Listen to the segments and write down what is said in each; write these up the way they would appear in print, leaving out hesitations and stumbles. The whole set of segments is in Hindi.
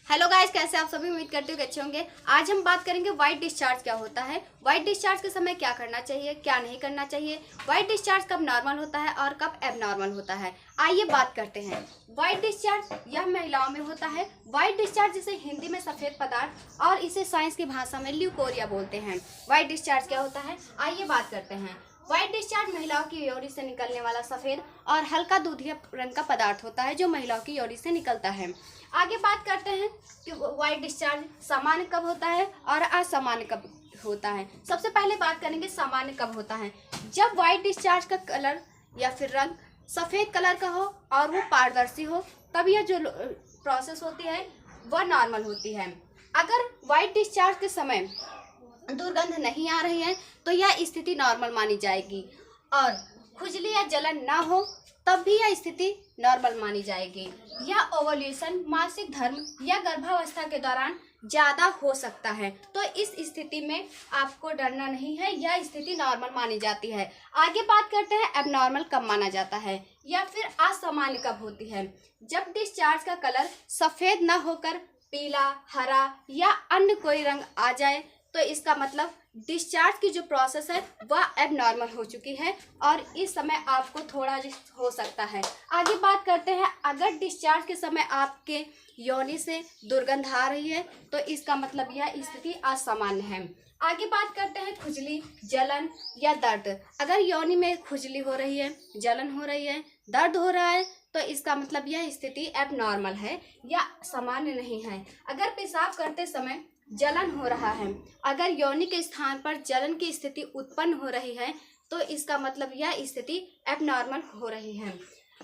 हेलो गाइस, कैसे आप सभी? उम्मीद करते हो कि अच्छे होंगे। आज हम बात करेंगे व्हाइट डिस्चार्ज क्या होता है, व्हाइट डिस्चार्ज के समय क्या करना चाहिए, क्या नहीं करना चाहिए, व्हाइट डिस्चार्ज कब नॉर्मल होता है और कब एबनॉर्मल होता है। आइए बात करते हैं। व्हाइट डिस्चार्ज यह महिलाओं में होता है। व्हाइट डिस्चार्ज जिसे हिंदी में सफेद पदार्थ और इसे साइंस की भाषा में ल्यूकोरिया बोलते हैं। व्हाइट डिस्चार्ज क्या होता है, आइए बात करते हैं। व्हाइट डिस्चार्ज महिलाओं की योनि से निकलने वाला सफेद और हल्का दूधिया रंग का पदार्थ होता है जो महिलाओं की योनि से निकलता है। आगे बात करते हैं कि व्हाइट डिस्चार्ज सामान्य कब होता है और असामान्य कब होता है। सबसे पहले बात करेंगे सामान्य कब होता है। जब व्हाइट डिस्चार्ज का कलर या फिर रंग सफ़ेद कलर का हो और वो पारदर्शी हो, तब यह जो प्रोसेस होती है वह नॉर्मल होती है। अगर व्हाइट डिस्चार्ज के समय दुर्गंध नहीं आ रही है तो यह स्थिति नॉर्मल मानी जाएगी, और खुजली या जलन ना हो तब भी यह स्थिति नॉर्मल मानी जाएगी। यह ओवुलेशन, मासिक धर्म या गर्भावस्था के दौरान ज़्यादा हो सकता है, तो इस स्थिति में आपको डरना नहीं है, यह स्थिति नॉर्मल मानी जाती है। आगे बात करते हैं एबनॉर्मल कब माना जाता है या फिर असामान्य कब होती है। जब डिस्चार्ज का कलर सफ़ेद न होकर पीला, हरा या अन्य कोई रंग आ जाए तो इसका मतलब डिस्चार्ज की जो प्रोसेस है वह एबनॉर्मल हो चुकी है और इस समय आपको थोड़ा हो सकता है। आगे बात करते हैं, अगर डिस्चार्ज के समय आपके योनि से दुर्गंध आ रही है तो इसका मतलब यह स्थिति असामान्य है। आगे बात करते हैं खुजली, जलन या दर्द। अगर योनि में खुजली हो रही है, जलन हो रही है, दर्द हो रहा है तो इसका मतलब यह स्थिति एबनॉर्मल है या सामान्य नहीं है। अगर पेशाब करते समय जलन हो रहा है, अगर योनि के स्थान पर जलन की स्थिति उत्पन्न हो रही है तो इसका मतलब यह स्थिति एबनॉर्मल हो रही है।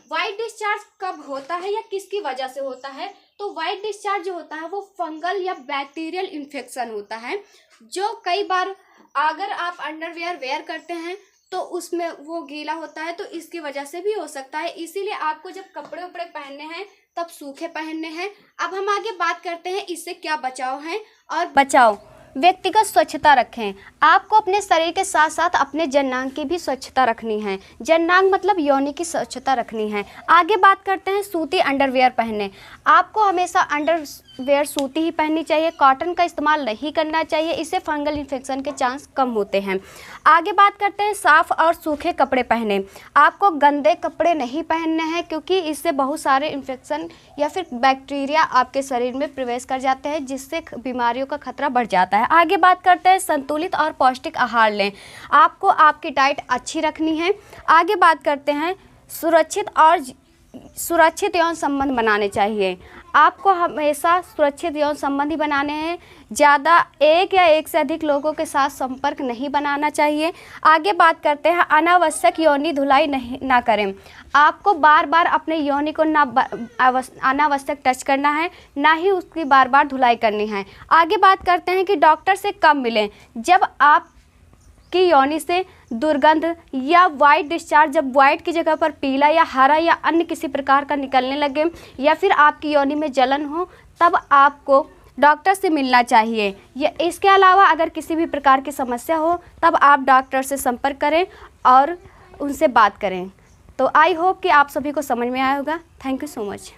व्हाइट डिस्चार्ज कब होता है या किसकी वजह से होता है, तो व्हाइट डिस्चार्ज जो होता है वो फंगल या बैक्टीरियल इन्फेक्शन होता है, जो कई बार अगर आप अंडरवेयर वेयर करते हैं तो उसमें वो गीला होता है, तो इसकी वजह से भी हो सकता है। इसीलिए आपको जब कपड़े उपड़े पहनने हैं तब सूखे पहनने हैं। अब हम आगे बात करते हैं इससे क्या बचाव है और बचाव। व्यक्तिगत स्वच्छता रखें। आपको अपने शरीर के साथ साथ अपने जननांग की भी स्वच्छता रखनी है। जननांग मतलब योनि की स्वच्छता रखनी है। आगे बात करते हैं सूती अंडरवेयर पहनने। आपको हमेशा अंडरवेयर सूती ही पहननी चाहिए, कॉटन का इस्तेमाल नहीं करना चाहिए, इससे फंगल इन्फेक्शन के चांस कम होते हैं। आगे बात करते हैं साफ़ और सूखे कपड़े पहने। आपको गंदे कपड़े नहीं पहनने हैं क्योंकि इससे बहुत सारे इन्फेक्शन या फिर बैक्टीरिया आपके शरीर में प्रवेश कर जाते हैं, जिससे बीमारियों का खतरा बढ़ जाता है। आगे बात करते हैं संतुलित और पौष्टिक आहार लें। आपको आपकी डाइट अच्छी रखनी है। आगे बात करते हैं सुरक्षित यौन संबंध बनाने चाहिए। आपको हमेशा सुरक्षित यौन संबंध ही बनाने हैं, ज़्यादा एक या एक से अधिक लोगों के साथ संपर्क नहीं बनाना चाहिए। आगे बात करते हैं अनावश्यक योनि धुलाई ना करें। आपको बार बार अपने योनि को अनावश्यक टच करना है, ना ही उसकी बार बार धुलाई करनी है। आगे बात करते हैं कि डॉक्टर से कब मिलें। जब आप की योनि से दुर्गंध या वाइट डिस्चार्ज, जब वाइट की जगह पर पीला या हरा या अन्य किसी प्रकार का निकलने लगे या फिर आपकी योनि में जलन हो, तब आपको डॉक्टर से मिलना चाहिए। या इसके अलावा अगर किसी भी प्रकार की समस्या हो तब आप डॉक्टर से संपर्क करें और उनसे बात करें। तो आई होप कि आप सभी को समझ में आया होगा। Thank you so much.